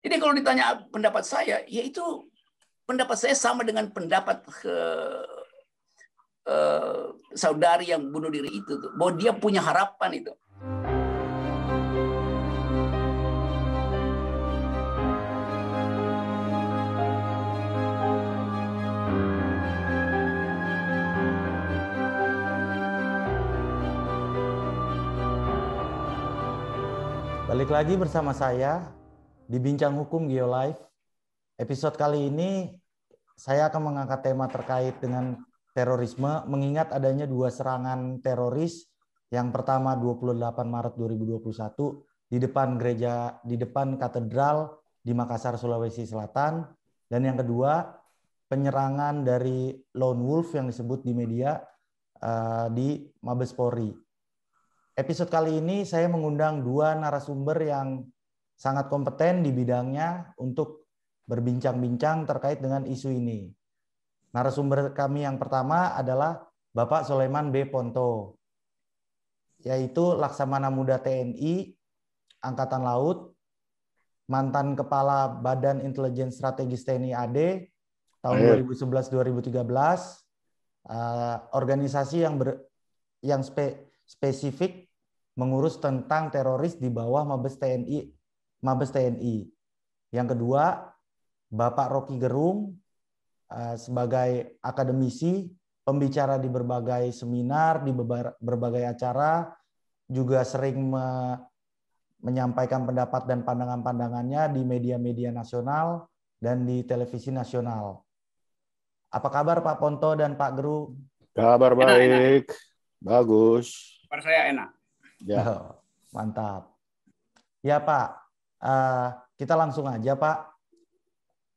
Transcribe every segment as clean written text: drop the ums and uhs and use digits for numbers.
Jadi kalau ditanya pendapat saya, ya itu pendapat saya sama dengan pendapat saudari yang bunuh diri itu tuh, bahwa dia punya harapan itu. Balik lagi bersama saya di Bincang Hukum Geolife. Episode kali ini saya akan mengangkat tema terkait dengan terorisme, mengingat adanya dua serangan teroris. Yang pertama 28 Maret 2021 di depan katedral di Makassar, Sulawesi Selatan, dan yang kedua penyerangan dari Lone Wolf yang disebut di media di Mabes Polri. Episode kali ini saya mengundang dua narasumber yang sangat kompeten di bidangnya untuk berbincang-bincang terkait dengan isu ini. Narasumber kami yang pertama adalah Bapak Soleman B. Ponto, yaitu Laksamana Muda TNI Angkatan Laut, mantan Kepala Badan Intelijen Strategis TNI AD tahun 2011-2013, organisasi yang spesifik mengurus tentang teroris di bawah Mabes TNI. Yang kedua, Bapak Rocky Gerung sebagai akademisi, pembicara di berbagai seminar, di berbagai acara, juga sering menyampaikan pendapat dan pandangan-pandangannya di media-media nasional dan di televisi nasional. Apa kabar Pak Ponto dan Pak Gerung? Kabar baik. Enak. Bagus. Kabar saya enak. Ya. Oh, mantap. Ya Pak, kita langsung aja Pak.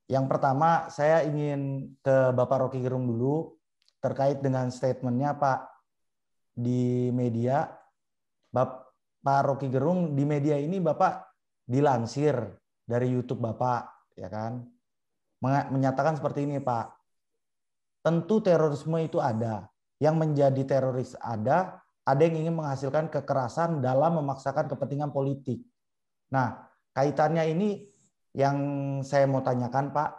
Yang pertama saya ingin ke Bapak Rocky Gerung dulu terkait dengan statementnya Pak di media. Pak Rocky Gerung, di media ini Bapak dilansir dari YouTube Bapak, ya kan? Menyatakan seperti ini Pak. Tentu terorisme itu ada. Yang menjadi teroris ada yang ingin menghasilkan kekerasan dalam memaksakan kepentingan politik. Nah, kaitannya ini yang saya mau tanyakan, Pak.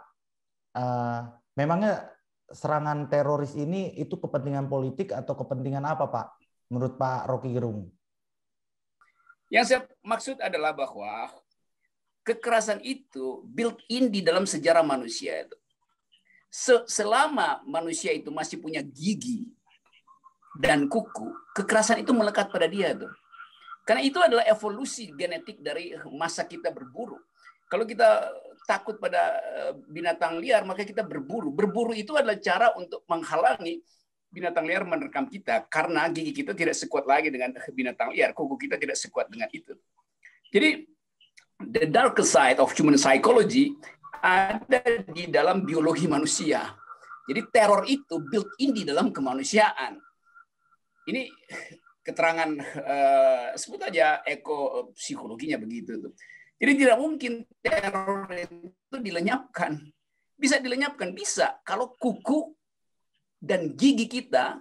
Memangnya serangan teroris ini itu kepentingan politik atau kepentingan apa, Pak? Menurut Pak Rocky Gerung. Yang saya maksud adalah bahwa kekerasan itu built-in di dalam sejarah manusia itu. Selama manusia itu masih punya gigi dan kuku, kekerasan itu melekat pada dia tuh. Karena itu adalah evolusi genetik dari masa kita berburu. Kalau kita takut pada binatang liar, maka kita berburu. Berburu itu adalah cara untuk menghalangi binatang liar menerkam kita, karena gigi kita tidak sekuat lagi dengan binatang liar, kuku kita tidak sekuat dengan itu. Jadi the dark side of human psychology ada di dalam biologi manusia. Jadi teror itu built-in di dalam kemanusiaan. Ini keterangan sebut aja ekopsikologinya begitu. Jadi tidak mungkin teror itu dilenyapkan. Bisa dilenyapkan, bisa kalau kuku dan gigi kita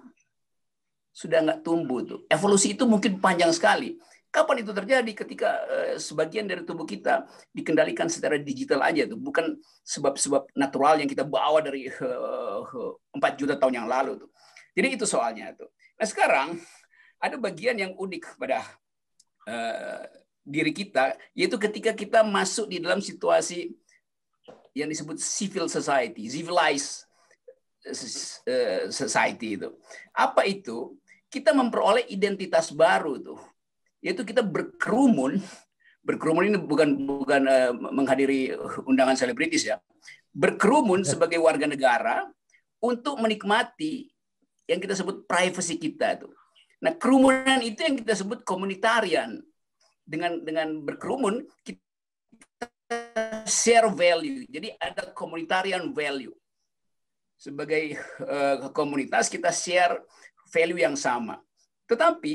sudah nggak tumbuh tuh. Evolusi itu mungkin panjang sekali. Kapan itu terjadi? Ketika sebagian dari tubuh kita dikendalikan secara digital aja tuh, bukan sebab-sebab natural yang kita bawa dari 4 juta tahun yang lalu tuh. Jadi itu soalnya tuh. Nah sekarang ada bagian yang unik pada diri kita, yaitu ketika kita masuk di dalam situasi yang disebut civil society, civilized society itu. Apa itu? Kita memperoleh identitas baru tuh. Yaitu kita berkerumun ini bukan menghadiri undangan selebritis ya. Berkerumun sebagai warga negara untuk menikmati yang kita sebut privacy kita tuh. Nah, kerumunan itu yang kita sebut komunitarian. Dengan berkerumun kita share value. Jadi ada komunitarian value. Sebagai komunitas kita share value yang sama. Tetapi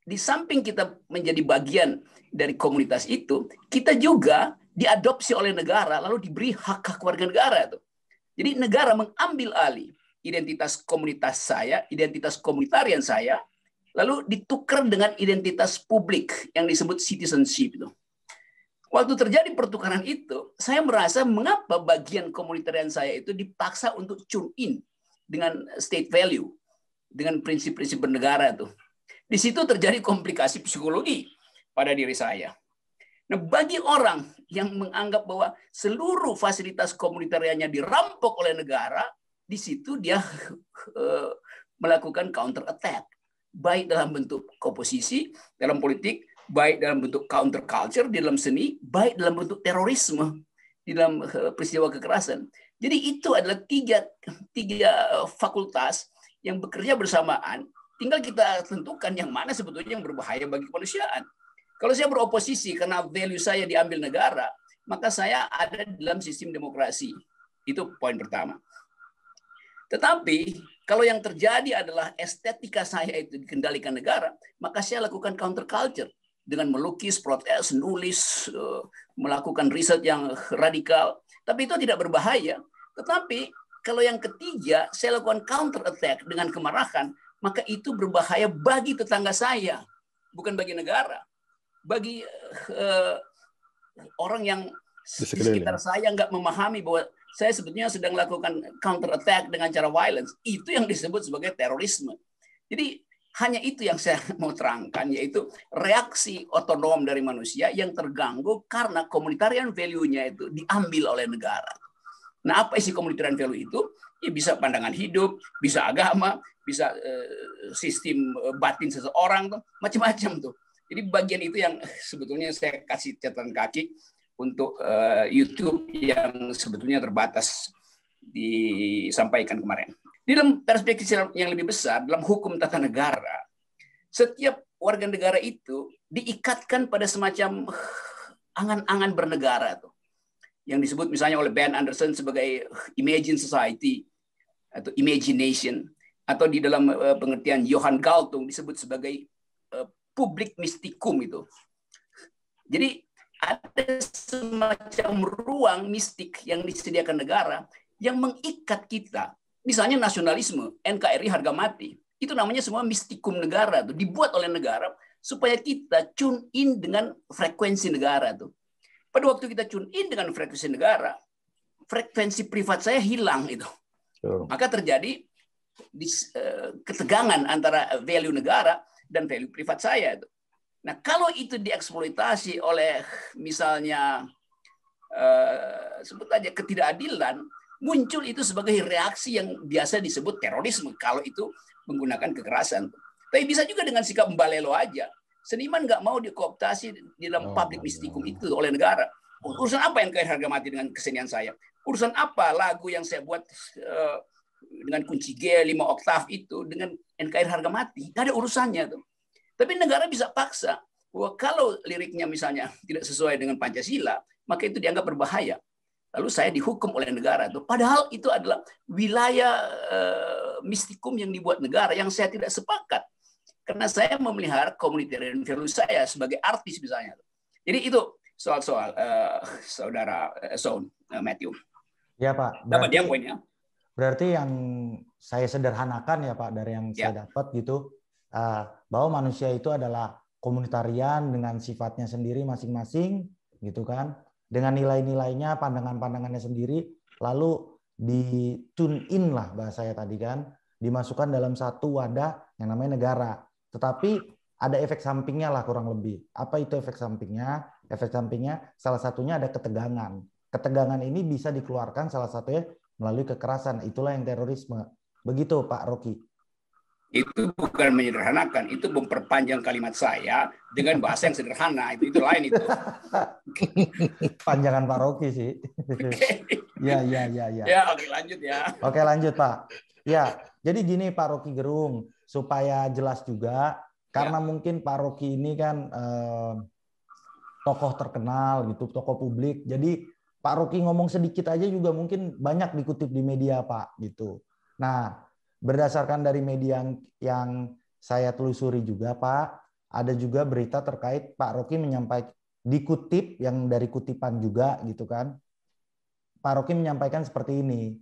di samping kita menjadi bagian dari komunitas itu, kita juga diadopsi oleh negara, lalu diberi hak-hak warga negara. Jadi negara mengambil alih identitas komunitas saya, identitas komunitarian saya, lalu ditukar dengan identitas publik yang disebut citizenship itu. Waktu terjadi pertukaran itu, saya merasa mengapa bagian komunitarian saya itu dipaksa untuk tune in dengan state value, dengan prinsip-prinsip bernegara tuh. Di situ terjadi komplikasi psikologi pada diri saya. Nah, bagi orang yang menganggap bahwa seluruh fasilitas komunitariannya dirampok oleh negara, di situ dia melakukan counter attack, baik dalam bentuk oposisi dalam politik, baik dalam bentuk counter culture di dalam seni, baik dalam bentuk terorisme di dalam peristiwa kekerasan. Jadi itu adalah tiga fakultas yang bekerja bersamaan. Tinggal kita tentukan yang mana sebetulnya yang berbahaya bagi kemanusiaan. Kalau saya beroposisi karena value saya diambil negara, maka saya ada dalam sistem demokrasi. Itu poin pertama. Tetapi kalau yang terjadi adalah estetika saya itu dikendalikan negara, maka saya lakukan counter culture dengan melukis, protes, nulis, melakukan riset yang radikal. Tapi itu tidak berbahaya. Tetapi kalau yang ketiga, saya lakukan counter attack dengan kemarahan, maka itu berbahaya bagi tetangga saya, bukan bagi negara. Bagi orang yang di sekitar saya nggak memahami bahwa saya sebetulnya sedang melakukan counter attack dengan cara violence, itu yang disebut sebagai terorisme. Jadi hanya itu yang saya mau terangkan, yaitu reaksi otonom dari manusia yang terganggu karena komunitarian value-nya itu diambil oleh negara. Nah, apa isi komunitarian value itu? Ya bisa pandangan hidup, bisa agama, bisa sistem batin seseorang, macam-macam tuh. Jadi bagian itu yang sebetulnya saya kasih catatan kaki untuk YouTube yang sebetulnya terbatas disampaikan kemarin. Di dalam perspektif yang lebih besar, dalam hukum tata negara, setiap warga negara itu diikatkan pada semacam angan-angan bernegara tuh, yang disebut misalnya oleh Ben Anderson sebagai Imagine Society atau Imagination, atau di dalam pengertian Johann Galtung disebut sebagai public mystikum itu. Jadi ada semacam ruang mistik yang disediakan negara yang mengikat kita. Misalnya nasionalisme, NKRI harga mati. Itu namanya semua mistikum negara tuh, dibuat oleh negara supaya kita tune in dengan frekuensi negara tuh. Pada waktu kita tune in dengan frekuensi negara, frekuensi privat saya hilang itu. Maka terjadi ketegangan antara value negara dan value privat saya itu. Nah, kalau itu dieksploitasi oleh misalnya sebut aja ketidakadilan, muncul itu sebagai reaksi yang biasa disebut terorisme kalau itu menggunakan kekerasan. Tapi bisa juga dengan sikap mbalelo aja. Seniman nggak mau dikooptasi di dalam public mystikum itu oleh negara. Urusan apa yang kait harga mati dengan kesenian saya? Urusan apa lagu yang saya buat dengan kunci G 5 oktav itu dengan NKRI harga mati? Nggak ada urusannya tuh. Tapi negara bisa paksa bahwa kalau liriknya misalnya tidak sesuai dengan Pancasila, maka itu dianggap berbahaya. Lalu saya dihukum oleh negara tuh. Padahal itu adalah wilayah mistikum yang dibuat negara yang saya tidak sepakat. Karena saya memelihara communitarian value saya sebagai artis misalnya. Jadi itu soal-soal saudara Son Matthew. Ya Pak. Dapat dia poinnya. Berarti yang saya sederhanakan ya Pak dari yang saya dapat gitu, bahwa manusia itu adalah komunitarian dengan sifatnya sendiri masing-masing gitu kan, dengan nilai-nilainya, pandangan-pandangannya sendiri, lalu di tune in lah bahasa saya tadi kan, dimasukkan dalam satu wadah yang namanya negara. Tetapi ada efek sampingnya lah kurang lebih. Apa itu efek sampingnya? Efek sampingnya salah satunya ada ketegangan. Ketegangan ini bisa dikeluarkan salah satunya melalui kekerasan. Itulah yang terorisme. Begitu Pak Rocky. Itu bukan menyederhanakan, itu memperpanjang kalimat saya dengan bahasa yang sederhana. Itu lain itu. Panjangan Pak Rocky sih. Ya. Ya, oke lanjut ya. Oke lanjut Pak. Ya, jadi gini Pak Rocky Gerung, supaya jelas juga, karena mungkin Pak Rocky ini kan tokoh terkenal gitu, tokoh publik. Jadi Pak Rocky ngomong sedikit aja juga mungkin banyak dikutip di media Pak gitu. Nah, berdasarkan dari media yang saya telusuri juga Pak, ada juga berita terkait Pak Rocky menyampaikan dikutip yang dari kutipan juga gitu kan. Pak Rocky menyampaikan seperti ini.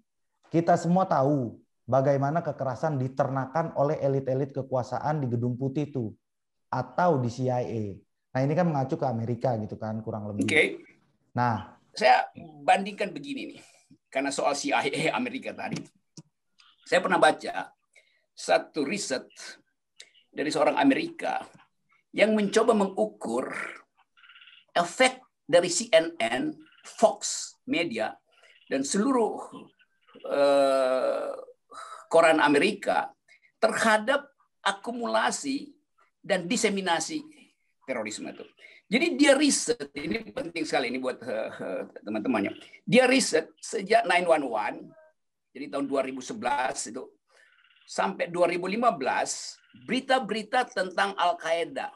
Kita semua tahu bagaimana kekerasan diternakan oleh elit-elit kekuasaan di Gedung Putih itu atau di CIA. Nah ini kan mengacu ke Amerika gitu kan kurang lebih. Oke. Nah, saya bandingkan begini nih, karena soal CIA Amerika tadi. Saya pernah baca satu riset dari seorang Amerika yang mencoba mengukur efek dari CNN, Fox Media, dan seluruh koran Amerika terhadap akumulasi dan diseminasi terorisme itu. Jadi dia riset, ini penting sekali ini buat teman-temannya. Dia riset sejak 911, jadi tahun 2011 itu, sampai 2015, berita-berita tentang Al-Qaeda.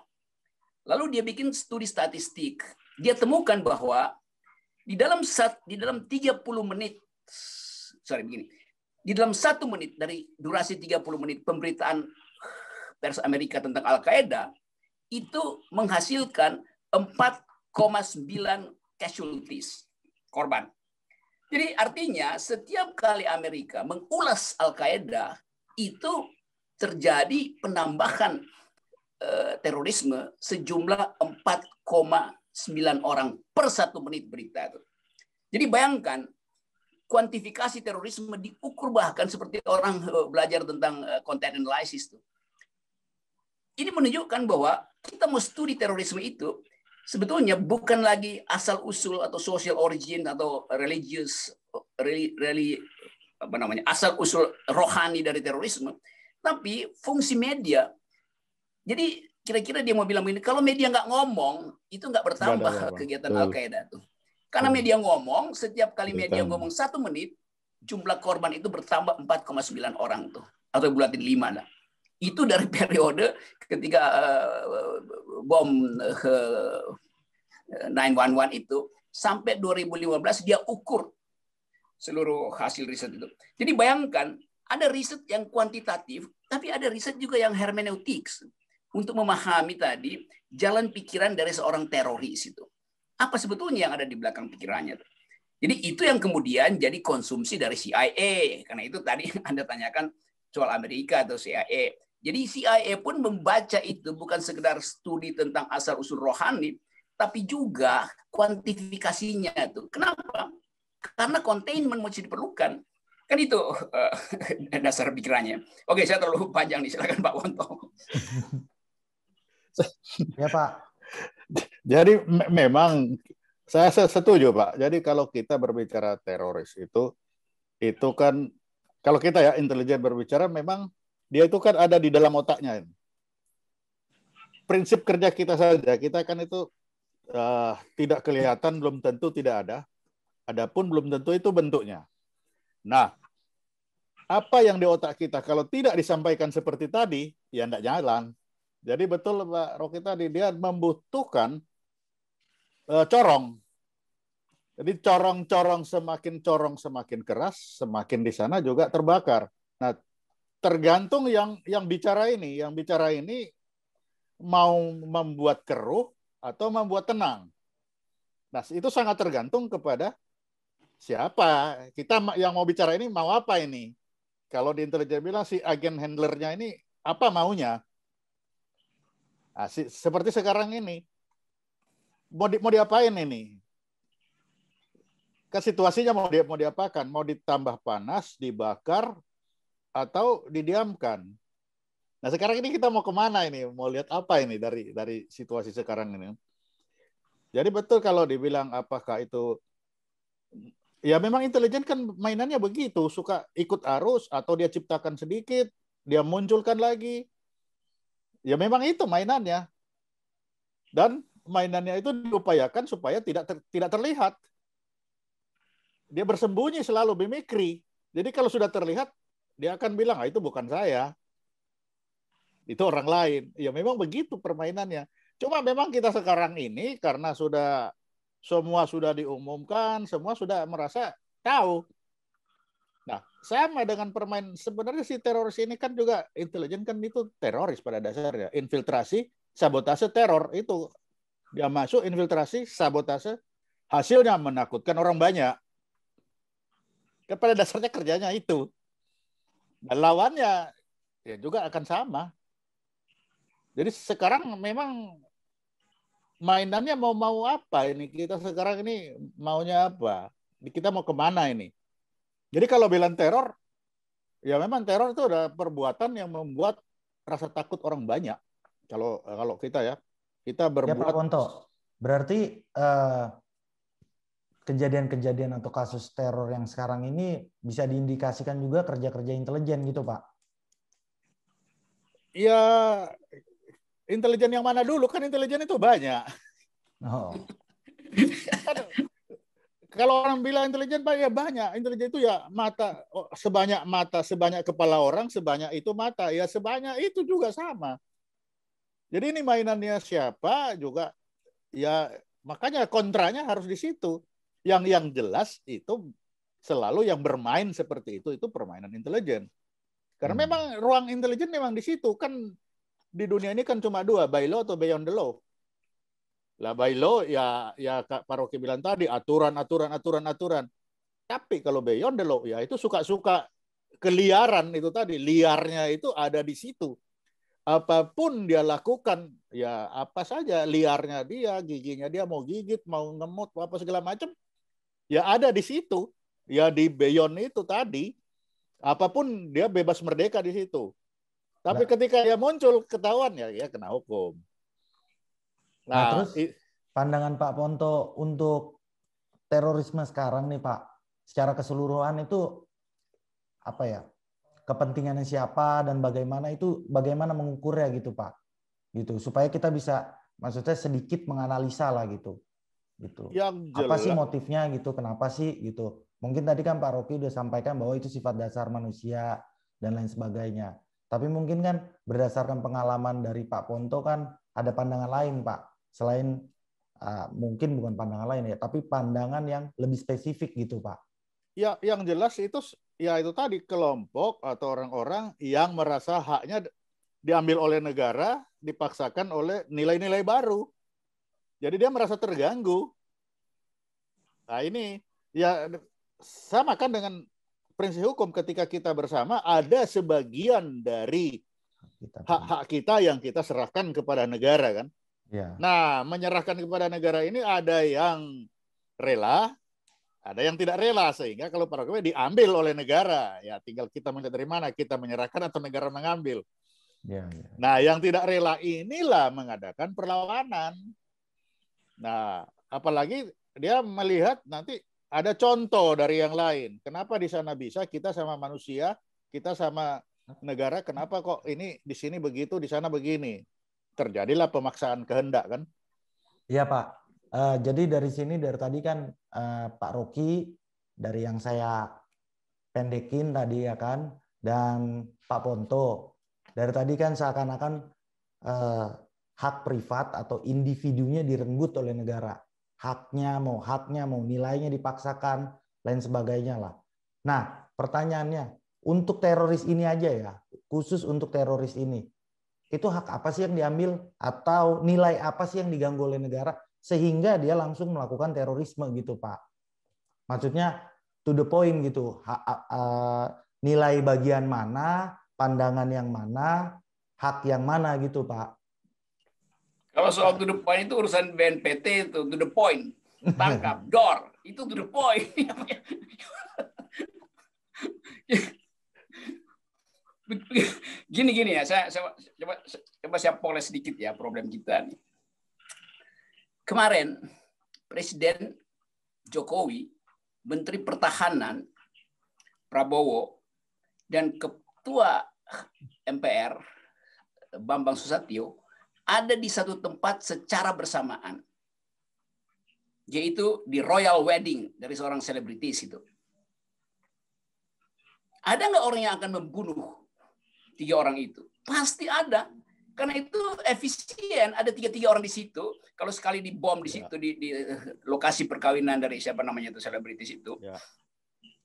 Lalu dia bikin studi statistik. Dia temukan bahwa di dalam 30 menit, di dalam 1 menit dari durasi 30 menit pemberitaan pers Amerika tentang Al-Qaeda, itu menghasilkan 4,9 casualties, korban. Jadi artinya setiap kali Amerika mengulas Al-Qaeda, itu terjadi penambahan terorisme sejumlah 4,9 orang per 1 menit berita itu. Jadi bayangkan, kuantifikasi terorisme diukur bahkan seperti orang belajar tentang content analysis itu. Ini menunjukkan bahwa kita mau studi terorisme itu sebetulnya bukan lagi asal usul atau social origin atau asal usul rohani dari terorisme, tapi fungsi media. Jadi kira-kira dia mau bilang ini, kalau media nggak ngomong, itu nggak bertambah kegiatan Al-Qaeda tuh. Karena media ngomong, setiap kali media ngomong 1 menit, jumlah korban itu bertambah 4,9 orang tuh, atau bulatin 5 lah. Itu dari periode ketika bom 911 itu sampai 2015 dia ukur seluruh hasil riset itu. Jadi bayangkan, ada riset yang kuantitatif, tapi ada riset juga yang hermeneutics untuk memahami tadi jalan pikiran dari seorang teroris itu. Apa sebetulnya yang ada di belakang pikirannya? Jadi itu yang kemudian jadi konsumsi dari CIA. Karena itu tadi Anda tanyakan soal Amerika atau CIA. Jadi CIA pun membaca itu bukan sekedar studi tentang asal-usul rohani, tapi juga kuantifikasinya itu. Kenapa? Karena containment masih diperlukan. Kan itu dasar pikirannya. Oke, saya terlalu panjang nih. Silakan Pak Wonto. Ya Pak. Jadi memang saya setuju Pak. Jadi kalau kita berbicara teroris itu kan kalau kita ya intelijen berbicara memang dia itu kan ada di dalam otaknya. Prinsip kerja kita saja, kita kan itu tidak kelihatan, belum tentu tidak ada. Adapun belum tentu itu bentuknya. Nah, apa yang di otak kita kalau tidak disampaikan seperti tadi, ya tidak jalan. Jadi betul Pak Rocky tadi, dia membutuhkan corong. Jadi corong semakin keras, semakin di sana juga terbakar. Nah, tergantung yang bicara ini mau membuat keruh atau membuat tenang. Nah, itu sangat tergantung kepada siapa. Kita yang mau bicara ini mau apa ini? Kalau di intelijen bilang si agen handlernya ini apa maunya? Nah, seperti sekarang ini mau diapain ini? Kan situasinya mau diapakan? Mau ditambah panas, dibakar, atau didiamkan? Nah sekarang ini kita mau kemana ini? Mau lihat apa ini dari situasi sekarang ini? Jadi betul kalau dibilang apakah itu, ya memang intelijen kan mainannya begitu, suka ikut arus atau dia ciptakan sedikit, dia munculkan lagi. Ya memang itu mainannya. Dan mainannya itu diupayakan supaya tidak terlihat. Dia bersembunyi selalu, mimikri. Jadi kalau sudah terlihat, dia akan bilang, itu bukan saya. Itu orang lain. Ya memang begitu permainannya. Cuma memang kita sekarang ini, karena semua sudah diumumkan, semua sudah merasa tahu. Nah, sama dengan sebenarnya si teroris ini kan juga, intelijen kan itu teroris pada dasarnya. Infiltrasi, sabotase, teror. Itu dia masuk, infiltrasi, sabotase, hasilnya menakutkan orang banyak. Pada dasarnya kerjanya itu. Dan lawannya ya juga akan sama. Jadi sekarang memang mainannya mau apa ini? Kita sekarang ini maunya apa? Kita mau kemana ini? Jadi kalau bilang teror, ya memang teror itu ada perbuatan yang membuat rasa takut orang banyak. Kalau kita ya, kita Ya Pak berbuat. Ponto, berarti kejadian-kejadian atau kasus teror yang sekarang ini bisa diindikasikan juga kerja-kerja intelijen gitu Pak? Ya, intelijen yang mana dulu? Kan intelijen itu banyak. Oh. Kan, kalau orang bilang intelijen Pak, ya banyak. Intelijen itu ya mata, sebanyak kepala orang, sebanyak itu mata. Ya sebanyak itu juga sama. Jadi ini mainannya siapa juga, ya makanya kontranya harus di situ. Yang jelas itu selalu yang bermain seperti itu permainan intelijen. Karena memang ruang intelijen memang di situ. Kan di dunia ini kan cuma dua, by law atau beyond the law. Lah by law ya Kak Paroki bilang tadi aturan. Tapi kalau beyond the law ya itu suka-suka keliaran itu tadi, liarnya itu ada di situ. Apapun dia lakukan, ya apa saja liarnya dia, giginya dia mau gigit, mau ngemut, apa segala macam, ya ada di situ. Ya di beyond itu tadi, apapun dia bebas merdeka di situ. Tapi ketika dia muncul ketahuan ya kena hukum. Nah, terus pandangan Pak Ponto untuk terorisme sekarang nih Pak, secara keseluruhan itu apa ya? Kepentingannya siapa dan bagaimana mengukurnya gitu Pak. Gitu supaya kita bisa maksudnya sedikit menganalisa lah gitu. Apa sih motifnya gitu? Kenapa sih gitu? Mungkin tadi kan Pak Rocky udah sampaikan bahwa itu sifat dasar manusia dan lain sebagainya. Tapi mungkin kan berdasarkan pengalaman dari Pak Ponto kan ada pandangan lain Pak. Selain mungkin bukan pandangan lain ya, tapi pandangan yang lebih spesifik gitu Pak. Ya, yang jelas itu ya itu tadi kelompok atau orang-orang yang merasa haknya diambil oleh negara, dipaksakan oleh nilai-nilai baru. Jadi dia merasa terganggu. Nah ini ya sama kan dengan prinsip hukum, ketika kita bersama ada sebagian dari hak-hak kita yang kita serahkan kepada negara kan. Ya. Nah menyerahkan kepada negara ini ada yang rela, ada yang tidak rela, sehingga kalau para pegawai diambil oleh negara, ya tinggal kita melihat dari mana kita menyerahkan atau negara mengambil. Ya. Nah, yang tidak rela inilah mengadakan perlawanan. Nah, apalagi dia melihat nanti ada contoh dari yang lain. Kenapa di sana bisa, kita sama manusia, kita sama negara, kenapa kok ini di sini begitu, di sana begini? Terjadilah pemaksaan kehendak kan? Iya Pak. Jadi dari tadi kan Pak Rocky dari yang saya pendekin tadi ya kan, dan Pak Ponto dari tadi kan seakan-akan hak privat atau individunya direnggut oleh negara, haknya mau nilainya dipaksakan lain sebagainya lah. Nah pertanyaannya untuk teroris ini aja ya, khusus untuk teroris ini, itu hak apa sih yang diambil atau nilai apa sih yang diganggu oleh negara sehingga dia langsung melakukan terorisme gitu Pak. Maksudnya to the point gitu. Nilai bagian mana, pandangan yang mana, hak yang mana gitu Pak. Kalau soal to the point itu urusan BNPT itu, to the point. Tangkap, dor. Itu to the point. Gini ya, saya coba saya poles sedikit ya problem kita nih. Kemarin Presiden Jokowi, Menteri Pertahanan Prabowo, dan Ketua MPR Bambang Susatyo ada di satu tempat secara bersamaan, yaitu di Royal Wedding dari seorang selebritis itu. Ada nggak orang yang akan membunuh 3 orang itu? Pasti ada. Karena itu efisien, ada 3 orang di situ. Kalau sekali dibom di situ, di lokasi perkawinan dari siapa namanya itu selebritis itu,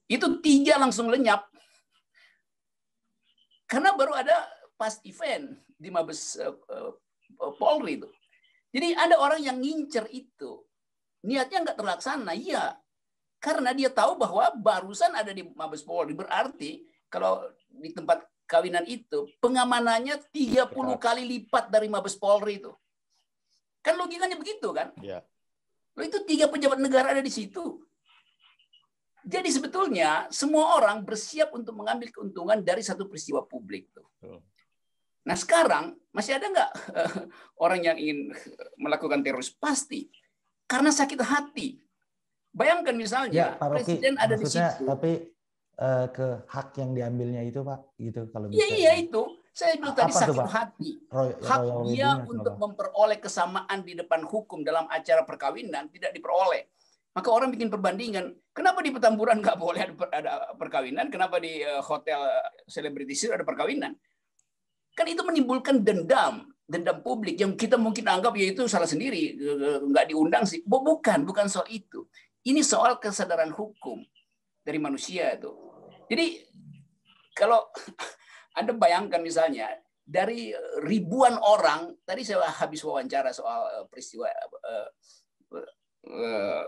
itu 3 langsung lenyap. Karena baru ada pas event di Mabes Polri itu. Jadi ada orang yang ngincer itu. Niatnya nggak terlaksana, iya. Karena dia tahu bahwa barusan ada di Mabes Polri. Berarti kalau di tempat kawinan itu pengamanannya 30 kali lipat dari Mabes Polri itu. Kan logikanya begitu kan? Ya. Loh, itu 3 pejabat negara ada di situ. Jadi sebetulnya semua orang bersiap untuk mengambil keuntungan dari satu peristiwa publik tuh. Nah sekarang masih ada nggak orang yang ingin melakukan teroris? Pasti. Karena sakit hati. Bayangkan misalnya Pak Rocky, presiden ada di maksudnya situ. tapi ke hak yang diambilnya itu Pak, gitu kalau bisa. Iya itu. Saya bilang tadi sakit Pak? hati. Hak Royal dia wedding untuk apa? memperoleh kesamaan di depan hukum dalam acara perkawinan tidak diperoleh. Maka orang bikin perbandingan. Kenapa di Petamburan nggak boleh ada perkawinan? Kenapa di hotel selebritis ada perkawinan? Kan itu menimbulkan dendam publik yang kita mungkin anggap ya itu salah sendiri, nggak diundang sih. Bukan soal itu. Ini soal kesadaran hukum dari manusia itu. Jadi kalau Anda bayangkan misalnya dari ribuan orang, tadi saya habis wawancara soal peristiwa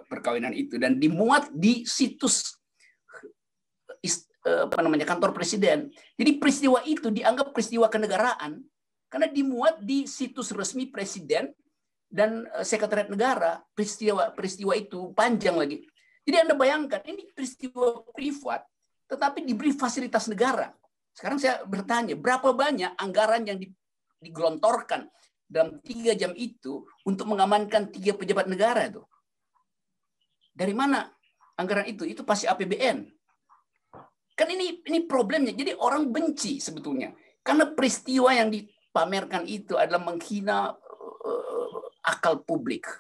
perkawinan itu dan dimuat di situs kantor presiden. Jadi peristiwa itu dianggap peristiwa kenegaraan karena dimuat di situs resmi presiden dan sekretariat negara. Peristiwa itu panjang lagi. Jadi Anda bayangkan ini peristiwa privat tetapi diberi fasilitas negara. Sekarang saya bertanya, berapa banyak anggaran yang digelontorkan dalam 3 jam itu untuk mengamankan 3 pejabat negara itu? Dari mana anggaran itu? Itu pasti APBN. Kan ini problemnya. Jadi orang benci sebetulnya. Karena peristiwa yang dipamerkan itu adalah menghina akal publik.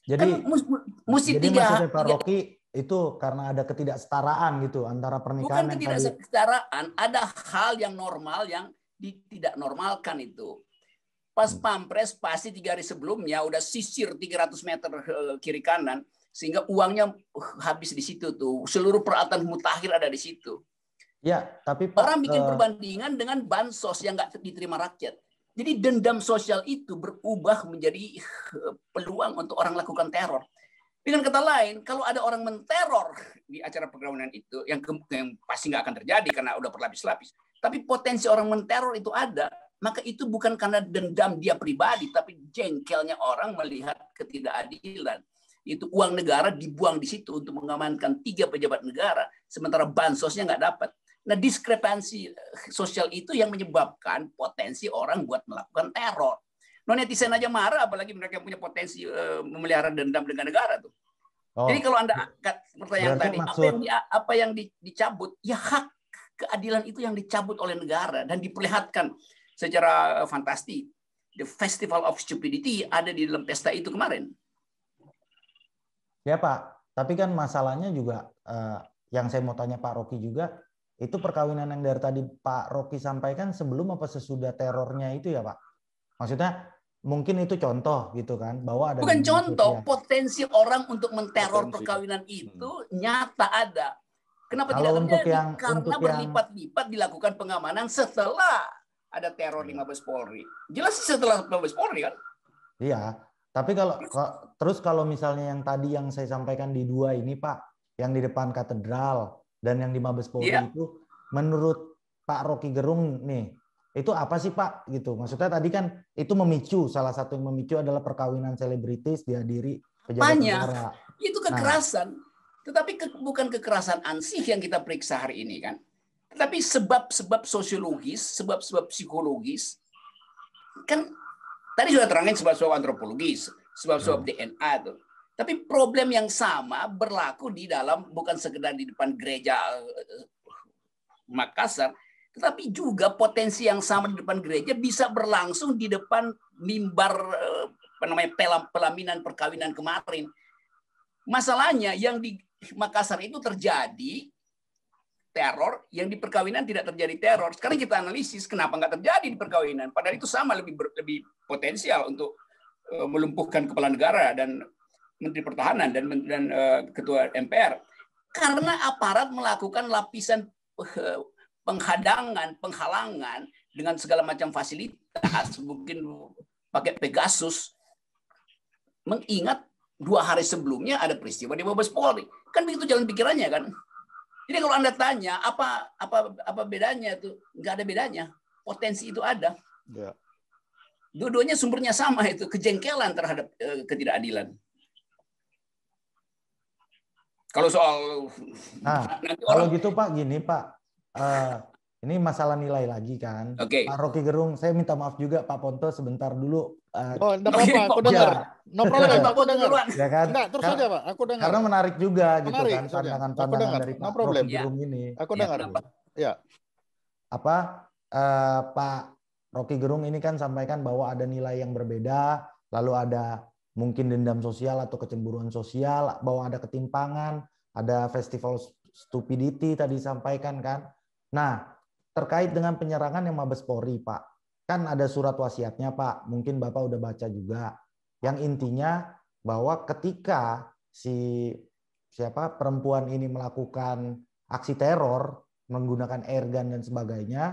Jadi, kan mesti jadi 3 maksudnya Pak Rocky itu karena ada ketidaksetaraan gitu antara pernikahan bukan yang tadi. ketidaksetaraan, ada hal yang normal yang tidak normalkan itu. Pas pampres pasti 3 hari sebelumnya udah sisir 300 meter kiri kanan sehingga uangnya habis di situ tuh. Seluruh peralatan mutakhir ada di situ. Ya, tapi Pak, orang bikin perbandingan dengan bansos yang nggak diterima rakyat. Jadi dendam sosial itu berubah menjadi peluang untuk orang lakukan teror. Dengan kata lain, kalau ada orang menteror di acara perkawinan itu, yang pasti nggak akan terjadi karena udah berlapis-lapis. Tapi potensi orang menteror itu ada, maka itu bukan karena dendam dia pribadi, tapi jengkelnya orang melihat ketidakadilan. Itu uang negara dibuang di situ untuk mengamankan 3 pejabat negara, sementara bansosnya nggak dapat. Nah, diskrepansi sosial itu yang menyebabkan potensi orang buat melakukan teror. Netizen aja marah, apalagi mereka yang punya potensi memelihara dendam dengan negara tuh. Jadi kalau Anda pertanyaan tadi, apa yang dicabut? Ya hak keadilan itu yang dicabut oleh negara dan diperlihatkan secara fantastis. The Festival of Stupidity ada di dalam pesta itu kemarin. Ya Pak, tapi kan masalahnya juga yang saya mau tanya Pak Rocky juga, itu perkawinan yang dari tadi Pak Rocky sampaikan sebelum apa sesudah terornya itu ya Pak? Maksudnya mungkin itu contoh gitu kan, bahwa ada bukan contoh, potensi orang untuk menteror perkawinan itu nyata ada. Kenapa kalau tidak terjadi? Karena berlipat-lipat dilakukan pengamanan setelah ada teror di Mabes Polri. Jelas setelah Mabes Polri kan? Iya, tapi kalau misalnya yang tadi yang saya sampaikan di 2 ini Pak, yang di depan katedral dan yang di Mabes Polri itu, menurut Pak Rocky Gerung nih, itu apa sih Pak gitu? Maksudnya tadi kan itu memicu, salah satu yang memicu adalah perkawinan selebritis dihadiri pejabat negara. Itu kekerasan. Tetapi bukan kekerasan ansih yang kita periksa hari ini kan. Tetapi sebab-sebab sosiologis, sebab-sebab psikologis. Kan tadi sudah terangin sebab-sebab antropologis, sebab-sebab DNA tuh. Tapi problem yang sama berlaku di dalam, bukan sekedar di depan gereja Makassar, tetapi juga potensi yang sama di depan gereja bisa berlangsung di depan mimbar pelaminan perkawinan kemarin. Masalahnya yang di Makassar itu terjadi teror, yang di perkawinan tidak terjadi teror. Sekarang kita analisis kenapa nggak terjadi di perkawinan. Padahal itu sama lebih potensial untuk melumpuhkan kepala negara dan Menteri Pertahanan dan Ketua MPR. Karena aparat melakukan lapisan penghalangan dengan segala macam fasilitas, mungkin pakai Pegasus, mengingat 2 hari sebelumnya ada peristiwa di Mabes Polri. Kan begitu jalan pikirannya kan. Jadi kalau Anda tanya apa bedanya itu, nggak ada bedanya. Potensi itu ada. Ya. Dua-duanya sumbernya sama, itu kejengkelan terhadap ketidakadilan. Kalau soal nanti kalau gitu Pak, gini Pak, ini masalah nilai lagi kan. Oke. Pak Rocky Gerung, saya minta maaf juga Pak Ponto sebentar dulu. Enggak apa-apa, aku dengar. No problem, aku dengar. Ya kan? Enggak, terus aja Pak, aku dengar. Karena menarik juga gitu menarik, kan pandangan-pandangan dari Pak Rocky Gerung ini. Aku dengar. Ya. Pak Rocky Gerung ini kan sampaikan bahwa ada nilai yang berbeda, lalu ada mungkin dendam sosial atau kecemburuan sosial, bahwa ada ketimpangan, ada festival stupidity tadi disampaikan kan. Nah, terkait dengan penyerangan yang Mabes Polri, Pak, kan ada surat wasiatnya, Pak. Mungkin Bapak udah baca juga. Yang intinya bahwa ketika perempuan ini melakukan aksi teror menggunakan airgun dan sebagainya,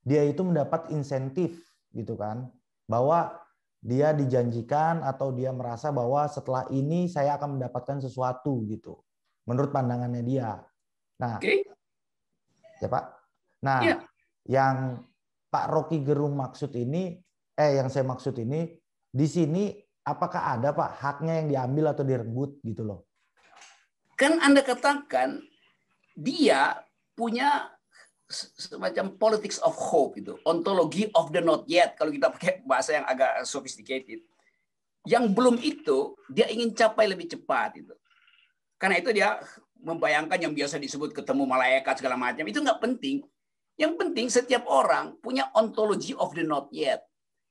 dia itu mendapat insentif gitu kan, bahwa dia dijanjikan atau dia merasa bahwa setelah ini saya akan mendapatkan sesuatu gitu, menurut pandangannya dia. Nah, ya Pak. Nah, yang Pak Rocky Gerung maksud ini, yang saya maksud ini, di sini apakah ada Pak haknya yang diambil atau direbut gitu loh? Kan Anda katakan dia punya semacam politics of hope itu, ontology of the not yet kalau kita pakai bahasa yang agak sophisticated. Yang belum itu dia ingin capai lebih cepat itu. Karena itu dia membayangkan yang biasa disebut ketemu malaikat segala macam, itu nggak penting. Yang penting setiap orang punya ontology of the not yet.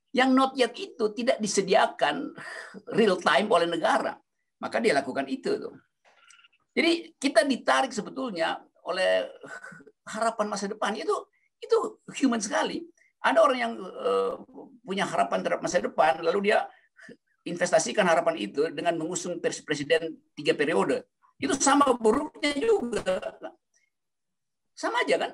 Yang not yet itu tidak disediakan real time oleh negara. Maka dia lakukan itu tuh. Jadi kita ditarik sebetulnya oleh harapan masa depan, itu human sekali. Ada orang yang punya harapan terhadap masa depan, lalu dia investasikan harapan itu dengan mengusung presiden 3 periode. Itu sama buruknya juga. Sama aja kan?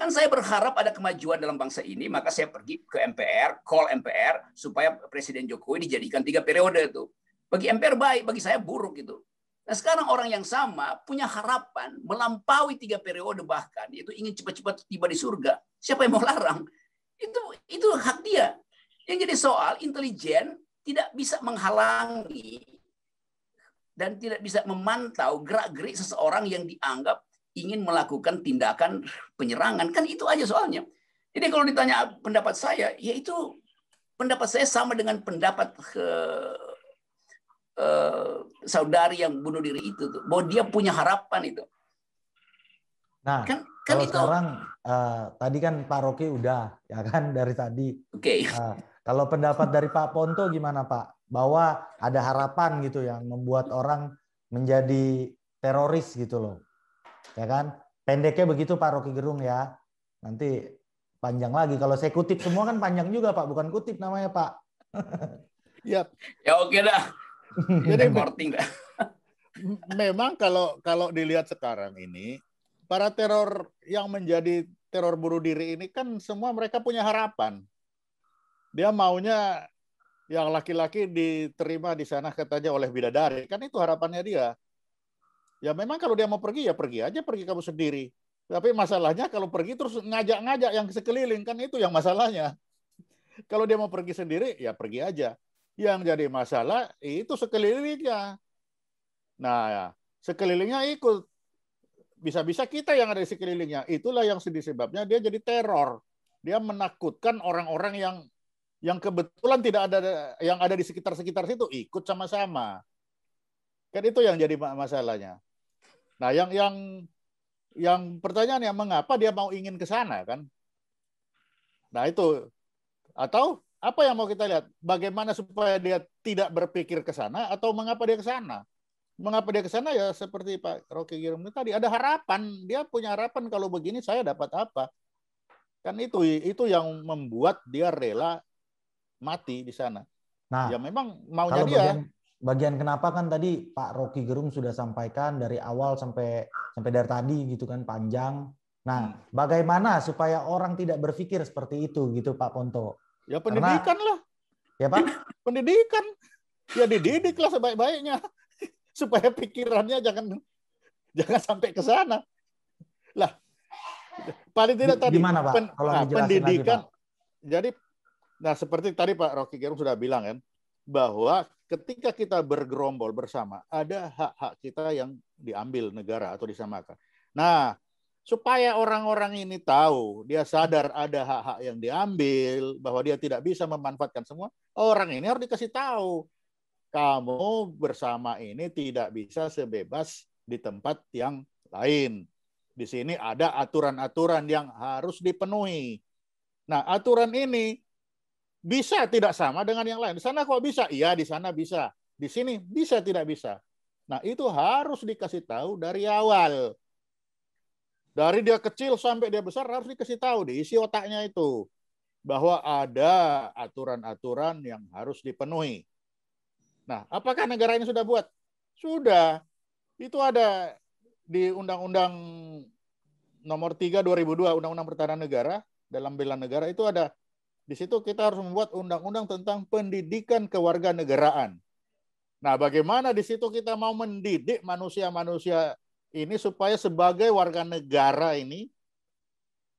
Kan saya berharap ada kemajuan dalam bangsa ini, maka saya pergi ke MPR, call MPR supaya Presiden Jokowi dijadikan 3 periode itu. Bagi MPR baik, bagi saya buruk itu. Nah, sekarang orang yang sama punya harapan melampaui 3 periode bahkan, yaitu ingin cepat-cepat tiba di surga. Siapa yang mau larang? Itu hak dia. Yang jadi soal intelijen tidak bisa menghalangi dan tidak bisa memantau gerak-gerik seseorang yang dianggap ingin melakukan tindakan penyerangan. Kan itu aja soalnya. Jadi kalau ditanya pendapat saya, ya itu pendapat saya sama dengan pendapat saudari yang bunuh diri itu tuh, bahwa dia punya harapan itu. Nah, kalau itu, sekarang tadi kan Pak Rocky udah ya kan dari tadi. Oke. Kalau pendapat dari Pak Ponto gimana Pak? Bahwa ada harapan gitu yang membuat orang menjadi teroris gitu loh. Ya kan? Pendeknya begitu Pak Rocky Gerung ya. Nanti panjang lagi. Kalau saya kutip semua kan panjang juga Pak, bukan kutip namanya Pak. Ya. Ya oke dah. Jadi memang kalau dilihat sekarang ini, para teror yang menjadi teror bunuh diri ini kan semua mereka punya harapan. Dia maunya yang laki-laki diterima di sana katanya oleh bidadari, kan itu harapannya dia. Ya memang kalau dia mau pergi ya pergi aja, pergi kamu sendiri. Tapi masalahnya kalau pergi terus ngajak-ngajak yang sekeliling, kan itu yang masalahnya. Kalau dia mau pergi sendiri ya pergi aja. Yang jadi masalah itu sekelilingnya. Nah, ya, sekelilingnya ikut. Bisa-bisa kita yang ada di sekelilingnya. Itulah yang sebabnya dia jadi teror. Dia menakutkan orang-orang yang kebetulan tidak ada yang ada di sekitar-sekitar situ ikut sama-sama. Kan itu yang jadi masalahnya. Nah, yang pertanyaannya mengapa dia mau ingin ke sana kan? Nah, itu. Atau apa yang mau kita lihat? Bagaimana supaya dia tidak berpikir ke sana atau mengapa dia ke sana? Mengapa dia ke sana ya seperti Pak Rocky Gerung tadi, ada harapan. Dia punya harapan kalau begini saya dapat apa. Kan itu yang membuat dia rela mati di sana. Nah, ya memang maunya dia. Bagian kenapa kan tadi Pak Rocky Gerung sudah sampaikan dari awal sampai dari tadi gitu kan panjang. Nah, bagaimana supaya orang tidak berpikir seperti itu gitu Pak Ponto? Ya pendidikan lah. Ya Pak? Pendidikan. Ya dididiklah sebaik-baiknya. Supaya pikirannya jangan sampai ke sana. Lah, paling tidak tadi. Gimana Pak? Kalau pendidikan. lagi, Pak. Jadi Nah, seperti tadi Pak Rocky Gerung sudah bilang kan, bahwa ketika kita bergerombol bersama, ada hak-hak kita yang diambil negara atau disamakan. Nah, supaya orang-orang ini tahu, dia sadar ada hak-hak yang diambil, bahwa dia tidak bisa memanfaatkan semua, orang ini harus dikasih tahu. Kamu bersama ini tidak bisa sebebas di tempat yang lain. Di sini ada aturan-aturan yang harus dipenuhi. Nah, aturan ini bisa tidak sama dengan yang lain. Di sana kok bisa? Iya, di sana bisa. Di sini bisa tidak bisa. Nah, itu harus dikasih tahu dari awal. Dari dia kecil sampai dia besar harus dikasih tahu, diisi otaknya itu. Bahwa ada aturan-aturan yang harus dipenuhi. Nah, apakah negara ini sudah buat? Sudah. Itu ada di Undang-Undang Nomor 3 2002, Undang-Undang Pertahanan Negara, dalam bela negara itu ada. Di situ kita harus membuat undang-undang tentang pendidikan kewarganegaraan. Nah, bagaimana di situ kita mau mendidik manusia-manusia ini supaya sebagai warga negara ini,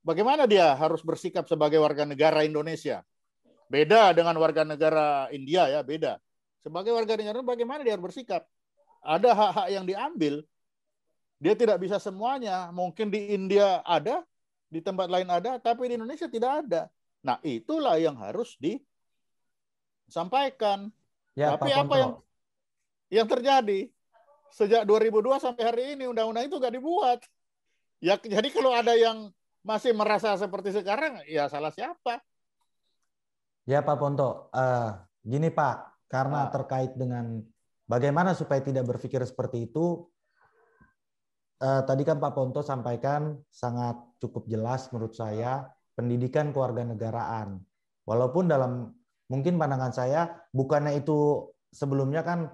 bagaimana dia harus bersikap sebagai warga negara Indonesia? Beda dengan warga negara India ya, beda. Sebagai warga negara bagaimana dia harus bersikap? Ada hak-hak yang diambil, dia tidak bisa semuanya. Mungkin di India ada, di tempat lain ada, tapi di Indonesia tidak ada. Nah, itulah yang harus disampaikan. Ya, Tapi Pak apa yang terjadi? Sejak 2002 sampai hari ini undang-undang itu nggak dibuat. Ya, jadi kalau ada yang masih merasa seperti sekarang, ya salah siapa? Ya, Pak Ponto. Gini, Pak, karena terkait dengan bagaimana supaya tidak berpikir seperti itu, tadi kan Pak Ponto sampaikan sangat cukup jelas menurut saya, pendidikan kewarganegaraan. Walaupun dalam mungkin pandangan saya, bukannya itu sebelumnya kan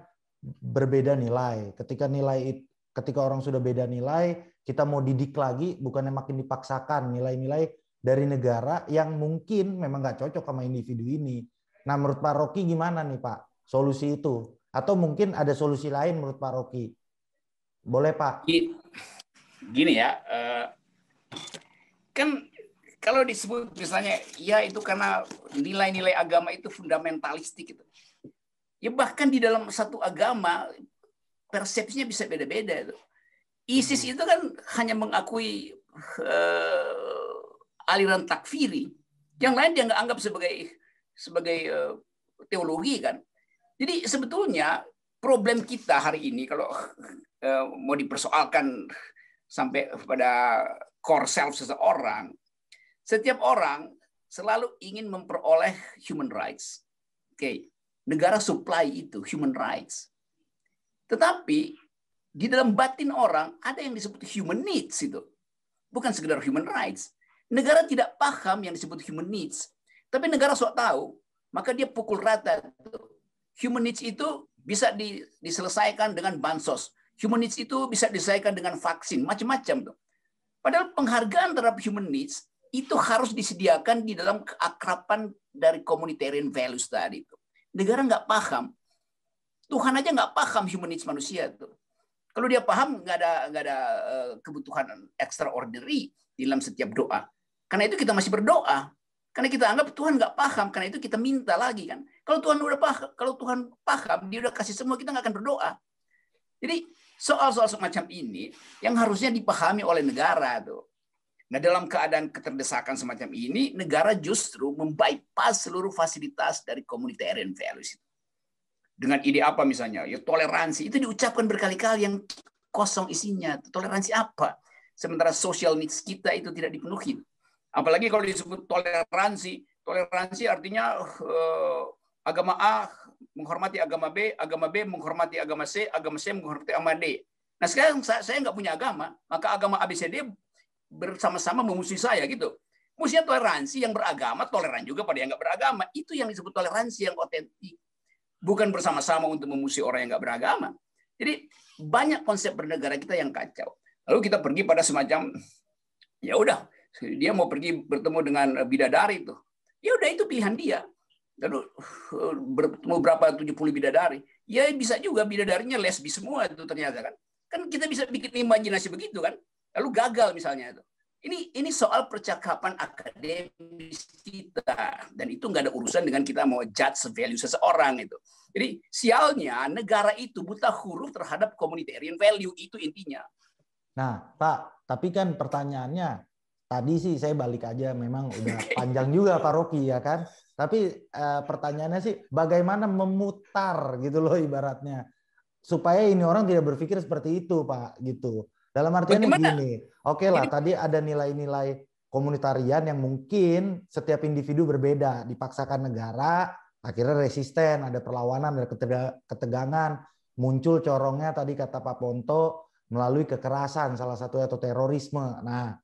berbeda nilai. Ketika orang sudah beda nilai, kita mau didik lagi, bukannya makin dipaksakan nilai-nilai dari negara yang mungkin memang nggak cocok sama individu ini. Nah, menurut Pak Rocky gimana nih Pak solusi itu? Atau mungkin ada solusi lain menurut Pak Rocky? Boleh Pak? Gini ya, kan kalau disebut misalnya, ya itu karena nilai-nilai agama itu fundamentalistik gitu. Ya bahkan di dalam satu agama persepsinya bisa beda-beda. ISIS itu kan hanya mengakui aliran takfiri. Yang lain dia nggak anggap sebagai teologi kan. Jadi sebetulnya problem kita hari ini kalau mau dipersoalkan sampai pada core self seseorang, setiap orang selalu ingin memperoleh human rights. Oke, negara supply itu human rights. Tetapi di dalam batin orang ada yang disebut human needs itu. Bukan sekedar human rights. Negara tidak paham yang disebut human needs. Tapi negara sok tahu, maka dia pukul rata. Human needs itu bisa diselesaikan dengan bansos. Human needs itu bisa diselesaikan dengan vaksin, macam-macam tuh. Padahal penghargaan terhadap human needs itu harus disediakan di dalam keakraban dari communitarian values tadi itu. Negara nggak paham. Tuhan aja nggak paham human needs manusia tuh. Kalau dia paham, nggak ada kebutuhan extraordinary di dalam setiap doa. Karena itu kita masih berdoa. Karena kita anggap Tuhan nggak paham. Karena itu kita minta lagi kan. Kalau Tuhan paham, dia udah kasih semua, kita nggak akan berdoa. Jadi soal-soal semacam ini yang harusnya dipahami oleh negara tuh. Nah, dalam keadaan keterdesakan semacam ini, negara justru membypass seluruh fasilitas dari communitarian values. Dengan ide apa misalnya? Ya toleransi. Itu diucapkan berkali-kali yang kosong isinya. Toleransi apa? Sementara social needs kita itu tidak dipenuhi. Apalagi kalau disebut toleransi. Toleransi artinya agama A menghormati agama B menghormati agama C menghormati agama D. Nah, sekarang saya nggak punya agama, maka agama ABCD bersama-sama memusuhi saya gitu. Musuhnya toleransi, yang beragama toleran juga pada yang nggak beragama. Itu yang disebut toleransi yang otentik. Bukan bersama-sama untuk memusuhi orang yang nggak beragama. Jadi banyak konsep bernegara kita yang kacau. Lalu kita pergi pada semacam, ya udah, dia mau pergi bertemu dengan bidadari itu. Ya udah, itu pilihan dia. Lalu bertemu berapa 70 bidadari. Ya bisa juga bidadarinya lesbi semua itu ternyata kan. Kan kita bisa bikin imajinasi begitu kan. Lalu gagal misalnya itu. Ini soal percakapan akademis kita, dan itu nggak ada urusan dengan kita mau judge value seseorang itu. Jadi sialnya negara itu buta huruf terhadap communitarian value, itu intinya. Nah, Pak, tapi kan pertanyaannya tadi sih saya balik aja, memang udah panjang juga Pak Rocky ya kan. Tapi pertanyaannya sih bagaimana memutar gitu loh ibaratnya supaya ini orang tidak berpikir seperti itu Pak gitu. Dalam artian gini, oke lah tadi ada nilai-nilai komunitarian yang mungkin setiap individu berbeda, dipaksakan negara, akhirnya resisten, ada perlawanan, ada ketegangan, muncul corongnya tadi kata Pak Ponto melalui kekerasan salah satunya atau terorisme. Nah,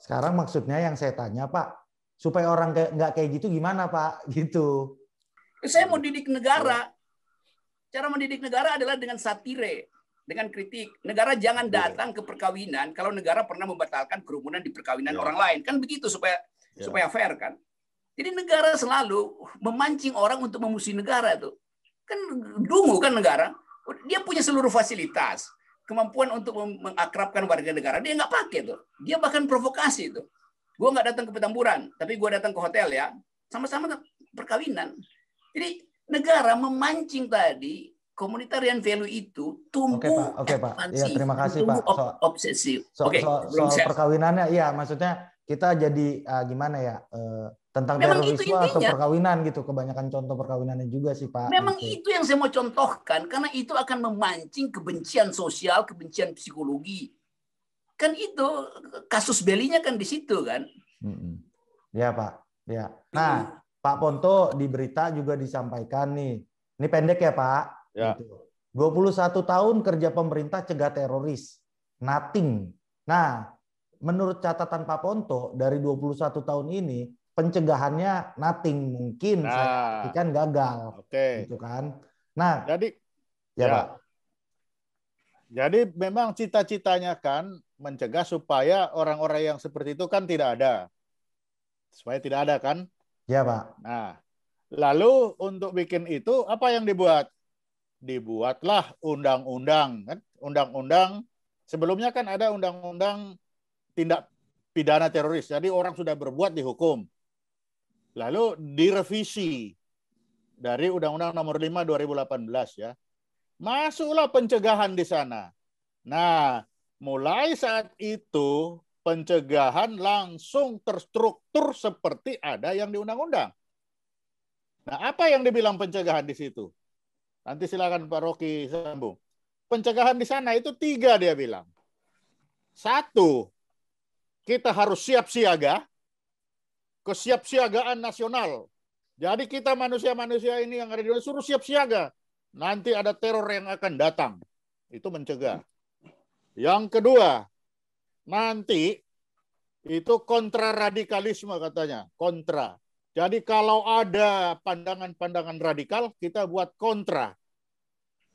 sekarang maksudnya yang saya tanya Pak, supaya orang nggak kayak gitu gimana Pak? Gitu. Saya mau didik negara. Cara mendidik negara adalah dengan satire. Dengan kritik. Negara jangan datang ke perkawinan kalau negara pernah membatalkan kerumunan di perkawinan orang lain. Kan begitu supaya fair kan. Jadi negara selalu memancing orang untuk memusuhi negara tuh. Kan dungu kan negara. Dia punya seluruh fasilitas. Kemampuan untuk mengakrabkan warga negara. Dia nggak pakai tuh. Dia bahkan provokasi tuh. Gue nggak datang ke Petamburan, tapi gue datang ke hotel ya. Sama-sama perkawinan. Jadi negara memancing tadi komunitarian value itu tumbuh. Oke Pak. Ya, terima kasih Pak. Obsesif. Soal perkawinannya, iya maksudnya kita jadi gimana ya tentang memang terorisme atau perkawinan gitu. Kebanyakan contoh perkawinannya juga sih Pak. Memang gitu. itu yang saya mau contohkan karena itu akan memancing kebencian sosial, kebencian psikologi. Kan itu kasus belinya kan di situ kan. Ya Pak. Ya. Nah Pak Ponto di berita juga disampaikan nih. Ini pendek ya Pak. Ya. 21 tahun kerja pemerintah cegah teroris. Nothing. Nah, menurut catatan Pak Ponto, dari 21 tahun ini, pencegahannya nothing. Mungkin saya artikan gagal. Oke. Gitu kan. Nah, jadi, ya Pak. Jadi memang cita-citanya kan mencegah supaya orang-orang yang seperti itu kan tidak ada. Supaya tidak ada kan? Ya Pak. Nah, lalu untuk bikin itu, apa yang dibuat? Dibuatlah undang-undang kan, undang-undang sebelumnya kan ada undang-undang tindak pidana teroris, jadi orang sudah berbuat dihukum, lalu direvisi dari Undang-Undang Nomor 5 2018 ya, masuklah pencegahan di sana. Nah, mulai saat itu pencegahan langsung terstruktur seperti ada yang di undang-undang. Nah, apa yang dibilang pencegahan di situ? Nanti silakan Pak Rocky sambung. Pencegahan di sana itu 3 dia bilang. 1, kita harus siap siaga, kesiapsiagaan nasional. Jadi kita manusia-manusia ini yang ada di Indonesia suruh siap siaga. Nanti ada teror yang akan datang. Itu mencegah. Yang kedua, nanti itu kontraradikalisme katanya. Kontra. Jadi kalau ada pandangan-pandangan radikal, kita buat kontra.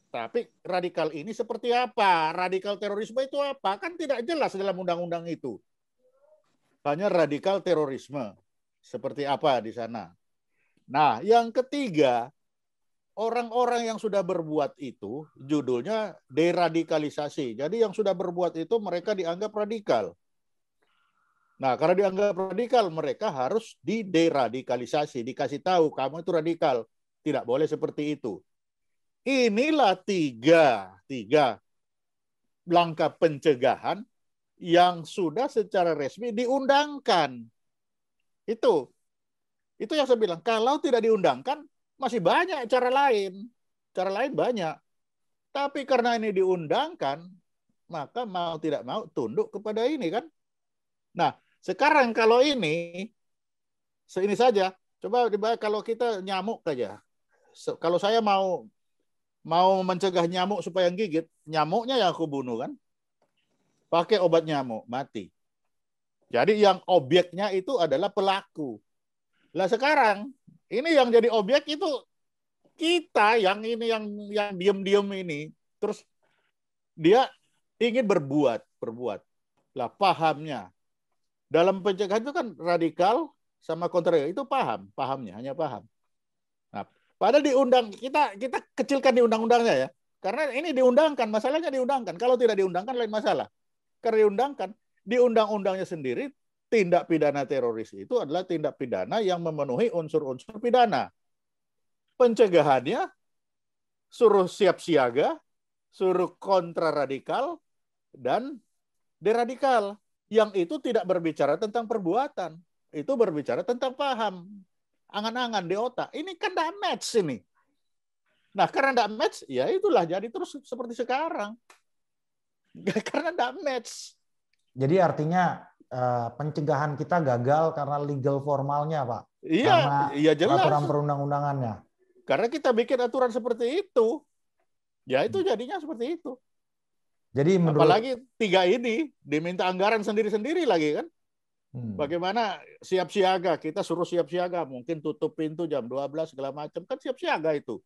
Tapi radikal ini seperti apa? Radikal terorisme itu apa? Kan tidak jelas dalam undang-undang itu. Hanya radikal terorisme. Seperti apa di sana. Nah, yang ketiga, orang-orang yang sudah berbuat itu, judulnya deradikalisasi. Jadi yang sudah berbuat itu mereka dianggap radikal. Nah, karena dianggap radikal, mereka harus dideradikalisasi. Dikasih tahu, kamu itu radikal. Tidak boleh seperti itu. Inilah tiga langkah pencegahan yang sudah secara resmi diundangkan. Itu yang saya bilang. Kalau tidak diundangkan, masih banyak cara lain. Cara lain banyak. Tapi karena ini diundangkan, maka mau tidak mau tunduk kepada ini kan. Nah, sekarang kalau ini saja, coba kalau kita nyamuk aja. Kalau saya mau mencegah nyamuk supaya gigit, nyamuknya yang aku bunuh kan. Pakai obat nyamuk, mati. Jadi yang objeknya itu adalah pelaku. Lah sekarang, ini yang jadi objek itu kita yang ini yang diam-diam ini. Terus dia ingin berbuat. Lah pahamnya. Dalam pencegahan itu kan radikal sama kontra itu pahamnya hanya paham. Nah, padahal kita kecilkan di undang-undangnya ya. Karena ini diundangkan, masalahnya diundangkan. Kalau tidak diundangkan lain masalah. Karena diundangkan. di undang-undangnya sendiri tindak pidana teroris itu adalah tindak pidana yang memenuhi unsur-unsur pidana. Pencegahannya suruh siap siaga, suruh kontraradikal, dan deradikal. Yang itu tidak berbicara tentang perbuatan. Itu berbicara tentang paham. Angan-angan di otak. Ini kan tidak match ini. Nah, karena tidak match, ya itulah jadi terus seperti sekarang. Karena tidak match. Jadi artinya pencegahan kita gagal karena legal formalnya, Pak. Iya, karena iya jelas. peraturan perundang-undangannya. Karena kita bikin aturan seperti itu. Ya itu jadinya seperti itu. Jadi menurut... Apalagi 3 ini diminta anggaran sendiri-sendiri lagi kan. Bagaimana siap siaga, kita suruh siap siaga, mungkin tutup pintu jam 12 segala macam, kan siap siaga itu.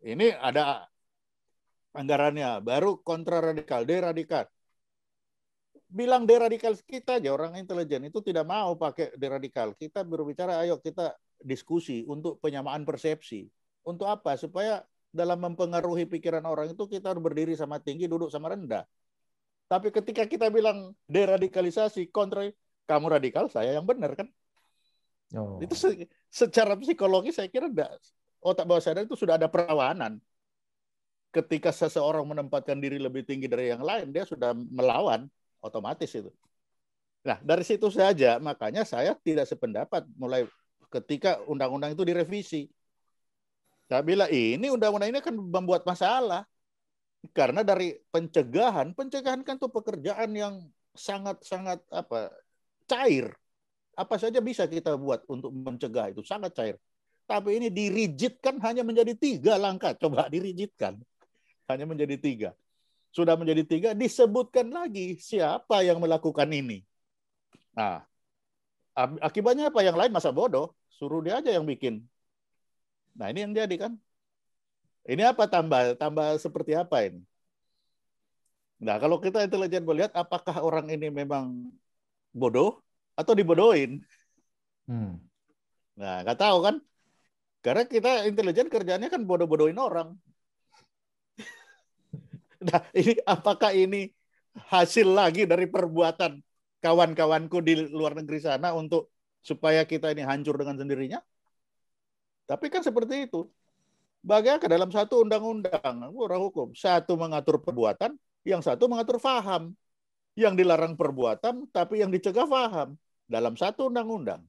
Ini ada anggarannya, baru kontraradikal, deradikal. Bilang deradikal kita aja, orang intelijen itu tidak mau pakai deradikal. Kita berbicara, ayo kita diskusi untuk penyamaan persepsi. Untuk apa? Supaya dalam mempengaruhi pikiran orang itu kita harus berdiri sama tinggi, duduk sama rendah. Tapi ketika kita bilang deradikalisasi, kontra, kamu radikal, saya yang benar kan? Oh. Itu secara psikologi saya kira otak bawah sadar itu sudah ada perlawanan. Ketika seseorang menempatkan diri lebih tinggi dari yang lain, dia sudah melawan, otomatis itu. Nah, dari situ saja, makanya saya tidak sependapat mulai ketika undang-undang itu direvisi. Saya bilang ini undang-undang ini akan membuat masalah. Karena dari pencegahan kan itu pekerjaan yang sangat-sangat cair. Apa saja bisa kita buat untuk mencegah, itu sangat cair. Tapi ini dirigidkan hanya menjadi 3 langkah. Coba dirigidkan. Hanya menjadi 3. Sudah menjadi 3, disebutkan lagi siapa yang melakukan ini. Nah, akibatnya apa? Yang lain masa bodoh. Suruh dia aja yang bikin. Nah, ini yang jadi kan. Ini apa tambah seperti apa ini? Nah, kalau kita intelijen melihat apakah orang ini memang bodoh atau dibodohin? Nah, nggak tahu kan? Karena kita intelijen kerjanya kan bodoh-bodohin orang. Nah, ini apakah ini hasil lagi dari perbuatan kawan-kawanku di luar negeri sana untuk supaya kita ini hancur dengan sendirinya? Tapi kan seperti itu. Bagaimana dalam satu undang-undang, orang hukum, satu mengatur perbuatan, yang satu mengatur faham. Yang dilarang perbuatan, tapi yang dicegah faham. Dalam satu undang-undang.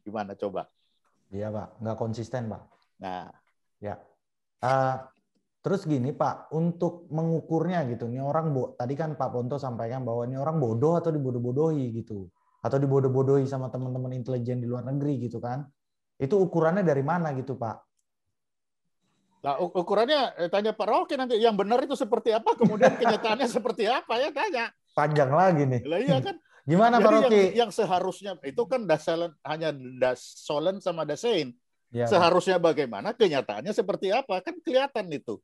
Gimana coba? Iya, Pak. Nggak konsisten, Pak. Nah. Ya. Terus gini, Pak, untuk mengukurnya gitu, ini orang tadi kan Pak Ponto sampaikan bahwa ini orang bodoh atau dibodoh-bodohi gitu. Atau dibodoh-bodohi sama teman-teman intelijen di luar negeri gitu kan. Itu ukurannya dari mana gitu, Pak? Nah, ukurannya tanya Pak Rocky nanti. Yang benar itu seperti apa, kemudian kenyataannya seperti apa ya tanya. Panjang lagi nih. Lah iya kan. Gimana jadi Pak Rocky? Yang seharusnya itu kan hanya Dasolen sama Dasein. Ya, seharusnya Pak. Bagaimana, kenyataannya seperti apa, kan kelihatan itu.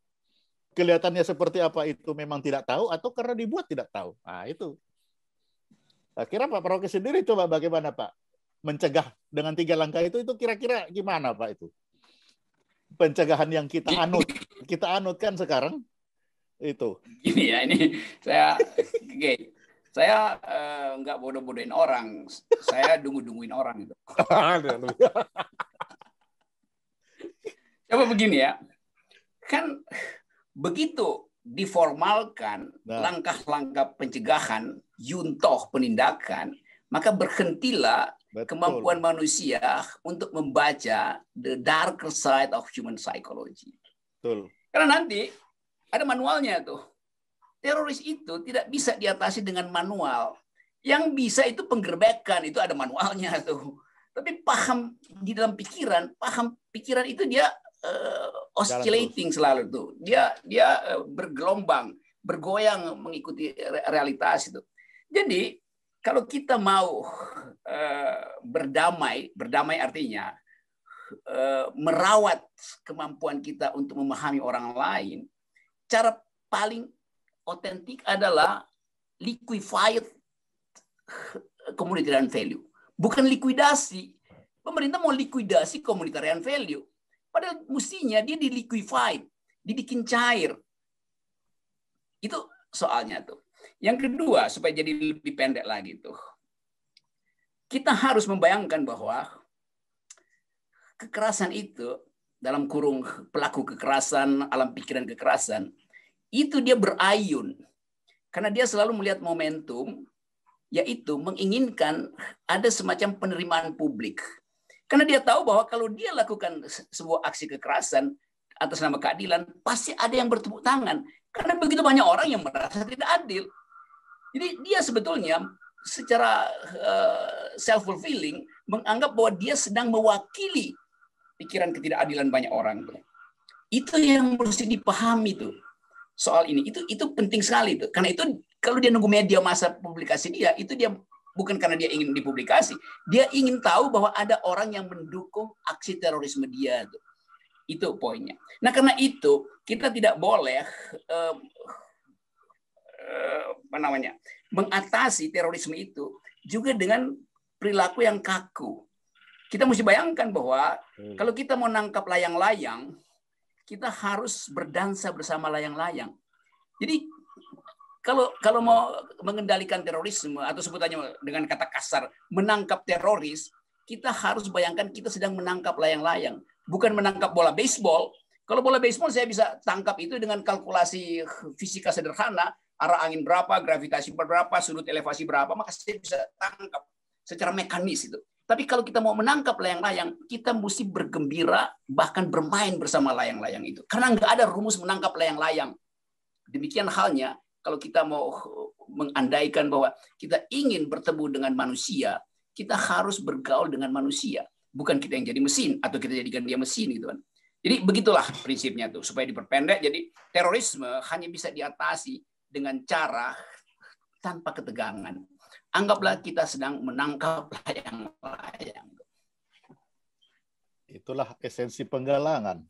Kelihatannya seperti apa itu memang tidak tahu atau karena dibuat tidak tahu. Nah itu. Kira Pak Rocky sendiri coba bagaimana Pak? Mencegah dengan 3 langkah itu kira-kira gimana Pak itu? Pencegahan yang kita anutkan sekarang itu. Gini ya, ini saya nggak bodoh-bodohin orang, saya dungu-dunguin orang itu. Coba begini ya, kan begitu diformalkan langkah-langkah pencegahan, yuntoh penindakan, maka berhentilah kemampuan manusia untuk membaca the darker side of human psychology. Betul. Karena nanti ada manualnya tuh. Teroris itu tidak bisa diatasi dengan manual. Yang bisa itu penggerbekan, itu ada manualnya tuh. Tapi paham di dalam pikiran, itu dia oscillating selalu tuh. Dia bergelombang, bergoyang mengikuti realitas itu. Jadi kalau kita mau berdamai artinya merawat kemampuan kita untuk memahami orang lain, cara paling otentik adalah liquefied communitarian value. Bukan likuidasi. Pemerintah mau likuidasi communitarian value. Padahal mestinya dia di-liquefied, dibikin cair. Itu soalnya tuh. Yang kedua, supaya jadi lebih pendek lagi tuh, kita harus membayangkan bahwa kekerasan itu, dalam kurung pelaku kekerasan, alam pikiran kekerasan, itu dia berayun. Karena dia selalu melihat momentum, yaitu menginginkan ada semacam penerimaan publik. Karena dia tahu bahwa kalau dia lakukan sebuah aksi kekerasan atas nama keadilan, pasti ada yang bertepuk tangan. Karena begitu banyak orang yang merasa tidak adil. Jadi dia sebetulnya secara self-fulfilling menganggap bahwa dia sedang mewakili pikiran ketidakadilan banyak orang. Itu yang mesti dipahami tuh soal ini. Itu penting sekali tuh. Karena itu kalau dia nunggu media masa publikasi dia, itu dia bukan karena dia ingin dipublikasi, dia ingin tahu bahwa ada orang yang mendukung aksi terorisme dia tuh. Itu poinnya. Nah, karena itu kita tidak boleh mengatasi terorisme itu juga dengan perilaku yang kaku. Kita mesti bayangkan bahwa kalau kita mau nangkap layang-layang, kita harus berdansa bersama layang-layang. Jadi kalau mau mengendalikan terorisme atau sebutannya dengan kata kasar menangkap teroris, kita harus bayangkan kita sedang menangkap layang-layang, bukan menangkap bola baseball. Kalau bola baseball saya bisa tangkap itu dengan kalkulasi fisika sederhana, arah angin berapa, gravitasi berapa, sudut elevasi berapa, maka saya bisa tangkap secara mekanis itu. Tapi kalau kita mau menangkap layang-layang, kita mesti bergembira, bahkan bermain bersama layang-layang itu. Karena nggak ada rumus menangkap layang-layang. Demikian halnya kalau kita mau mengandaikan bahwa kita ingin bertemu dengan manusia, kita harus bergaul dengan manusia. Bukan kita yang jadi mesin, atau kita jadikan dia mesin gitu kan. Jadi begitulah prinsipnya tuh, supaya diperpendek. Jadi terorisme hanya bisa diatasi dengan cara tanpa ketegangan. Anggaplah kita sedang menangkap layang-layang. Itulah esensi penggalangan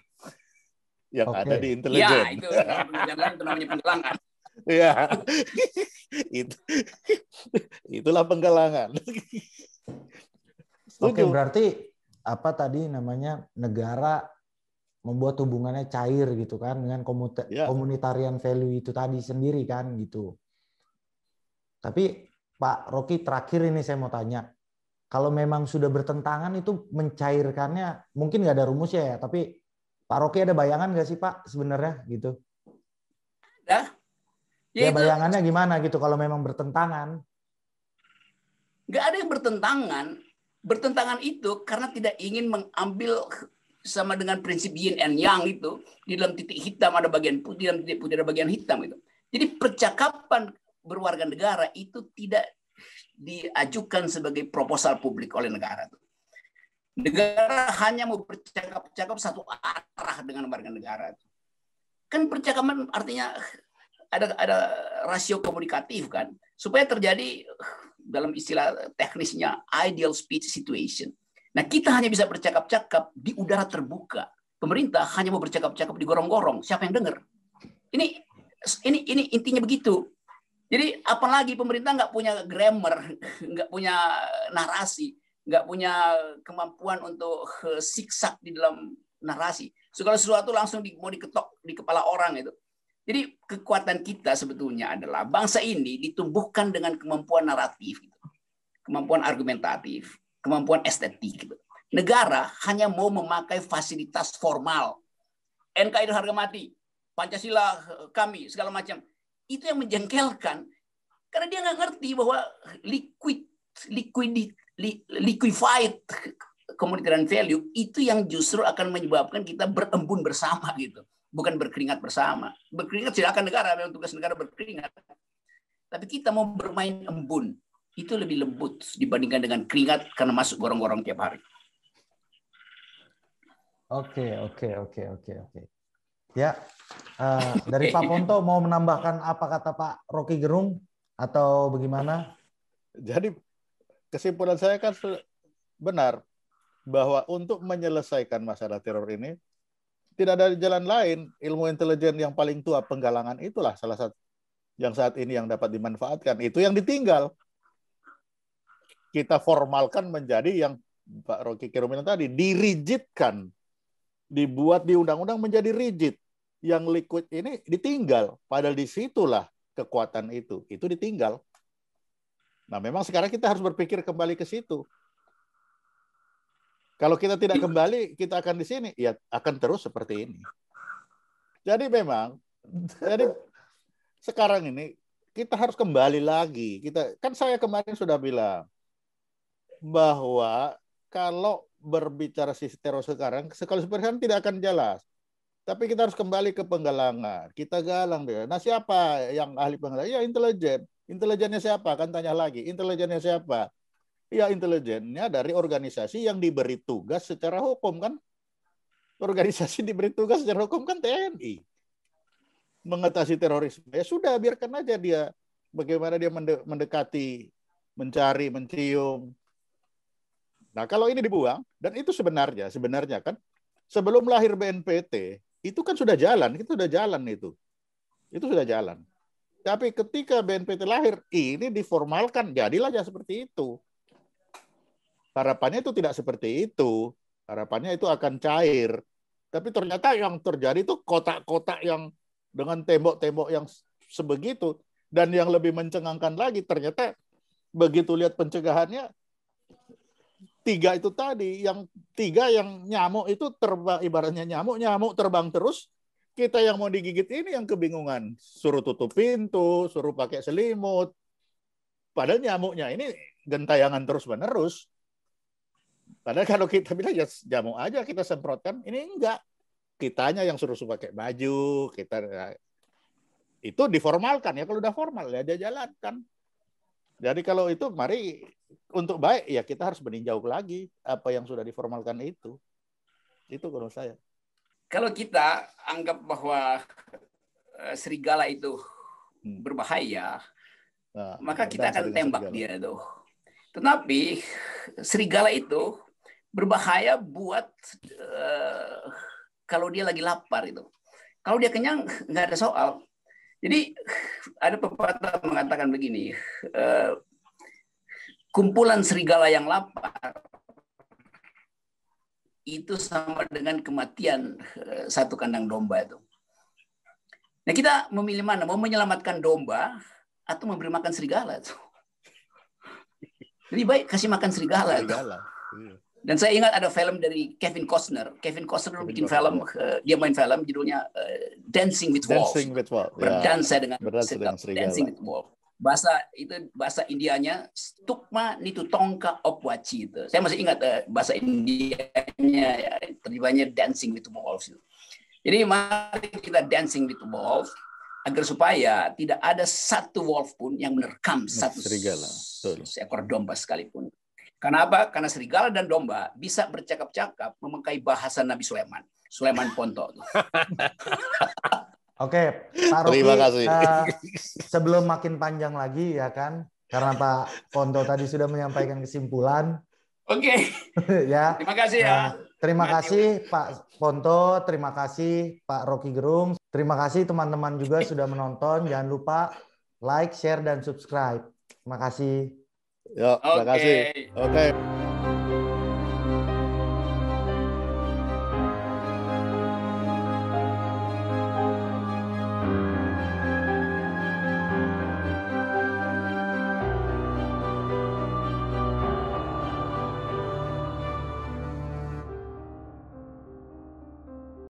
yang ada di Ya, intelijen. itu namanya penggalangan. Ya, itulah penggalangan. Oke, berarti apa tadi namanya negara membuat hubungannya cair gitu kan dengan komunitarian value itu tadi sendiri kan gitu. Tapi Pak Rocky, terakhir ini saya mau tanya, kalau memang sudah bertentangan itu mencairkannya mungkin nggak ada rumusnya ya, tapi Pak Rocky ada bayangan nggak sih Pak sebenarnya gitu? Ada. Ya bayangannya gimana gitu kalau memang bertentangan? Nggak ada yang bertentangan. Bertentangan itu karena tidak ingin mengambil sama dengan prinsip yin and yang itu. Di dalam titik hitam ada bagian putih, dalam titik putih ada bagian hitam itu. Jadi percakapan berwarga negara itu tidak diajukan sebagai proposal publik oleh negara. Negara hanya mau bercakap-cakap satu arah dengan warga negara. Kan percakapan artinya ada rasio komunikatif kan, supaya terjadi dalam istilah teknisnya ideal speech situation. Nah, kita hanya bisa bercakap-cakap di udara terbuka. Pemerintah hanya mau bercakap-cakap di gorong-gorong. Siapa yang dengar? Ini intinya begitu. Jadi apalagi pemerintah nggak punya grammar, nggak punya narasi, nggak punya kemampuan untuk siksak di dalam narasi. Segala sesuatu langsung mau diketok di kepala orang itu. Jadi kekuatan kita sebetulnya adalah bangsa ini ditumbuhkan dengan kemampuan naratif, kemampuan argumentatif, kemampuan estetik. Negara hanya mau memakai fasilitas formal, NKRI harga mati, Pancasila kami, segala macam. Itu yang menjengkelkan, karena dia nggak ngerti bahwa liquefied communitarian value itu yang justru akan menyebabkan kita berembun bersama gitu, bukan berkeringat bersama. Berkeringat silakan negara, memang tugas negara berkeringat. Tapi kita mau bermain embun, itu lebih lembut dibandingkan dengan keringat karena masuk gorong-gorong tiap hari. Oke. Ya, dari Pak Ponto mau menambahkan apa kata Pak Rocky Gerung atau bagaimana? Jadi kesimpulan saya kan benar bahwa untuk menyelesaikan masalah teror ini tidak ada jalan lain. Ilmu intelijen yang paling tua, penggalangan, itulah salah satu yang saat ini yang dapat dimanfaatkan. Itu yang ditinggal. Kita formalkan menjadi yang Pak Rocky Gerung bilang tadi, dirigidkan. Dibuat di undang-undang menjadi rigid. Yang liquid ini ditinggal. Padahal disitulah kekuatan itu ditinggal. Nah, memang sekarang kita harus berpikir kembali ke situ. Kalau kita tidak kembali, kita akan di sini, ya akan terus seperti ini. Jadi sekarang ini kita harus kembali lagi. Kan saya kemarin sudah bilang bahwa kalau berbicara teroris sekarang, sekali seperti tidak akan jelas. Tapi kita harus kembali ke penggalangan. Kita galang deh. Nah, siapa yang ahli penggalangan? Ya, intelijen. Intelijennya siapa? Kan tanya lagi. Intelijennya siapa? Ya, intelijennya dari organisasi yang diberi tugas secara hukum, kan? Organisasi diberi tugas secara hukum kan TNI. Mengatasi terorisme. Ya sudah, biarkan aja dia. Bagaimana dia mendekati, mencari, mencium. Nah, kalau ini dibuang, dan itu sebenarnya kan, sebelum lahir BNPT, itu kan sudah jalan, itu sudah jalan itu. Itu sudah jalan. Tapi ketika BNPT lahir, ini diformalkan, jadilah ya seperti itu. Harapannya itu tidak seperti itu. Harapannya itu akan cair. Tapi ternyata yang terjadi itu kotak-kotak yang dengan tembok-tembok yang sebegitu. Dan yang lebih mencengangkan lagi, ternyata begitu lihat pencegahannya, tiga itu tadi, yang nyamuk itu terbang, ibaratnya nyamuk terbang terus, kita yang mau digigit ini yang kebingungan, suruh tutup pintu, suruh pakai selimut, padahal nyamuknya ini gentayangan terus menerus. Padahal kalau kita bilang ya nyamuk aja kita semprotkan, ini enggak, kitanya yang suruh pakai baju, kita itu diformalkan ya. Kalau udah formal ya dia jalankan. Jadi kalau itu mari untuk baik ya kita harus meninjau lagi apa yang sudah diformalkan itu. Itu menurut saya. Kalau kita anggap bahwa serigala itu berbahaya, maka kita akan tembak dia itu. Tetapi serigala itu berbahaya buat kalau dia lagi lapar itu. Kalau dia kenyang nggak ada soal. Jadi ada pepatah mengatakan begini, kumpulan serigala yang lapar itu sama dengan kematian satu kandang domba itu. Nah, kita memilih mana? Mau menyelamatkan domba atau memberi makan serigala itu? Lebih baik kasih makan serigala. Dan saya ingat ada film dari Kevin Costner. Kevin Costner bikin film, dia main film judulnya Dancing with Wolves. Berdansa dengan serigala. Dancing with Wolves. Bahasa Indianya Stukma Nitu Tongka Opwaci itu. Saya masih ingat bahasa Indianya, terjemahannya Dancing with Wolves. Jadi mari kita dancing with wolves agar supaya tidak ada satu wolf pun yang menerkam satu serigala, seekor domba sekalipun. Karena apa? Karena serigala dan domba bisa bercakap-cakap memakai bahasa Nabi Sulaiman. Sulaiman Ponto. Oke, Pak Rocky, terima kasih. Sebelum makin panjang lagi ya kan, karena Pak Ponto tadi sudah menyampaikan kesimpulan. Oke. Ya. Terima kasih ya. Terima kasih Pak Ponto, terima kasih Pak Rocky Gerung, terima kasih teman-teman juga sudah menonton. Jangan lupa like, share, dan subscribe. Terima kasih. Terima kasih. Oke.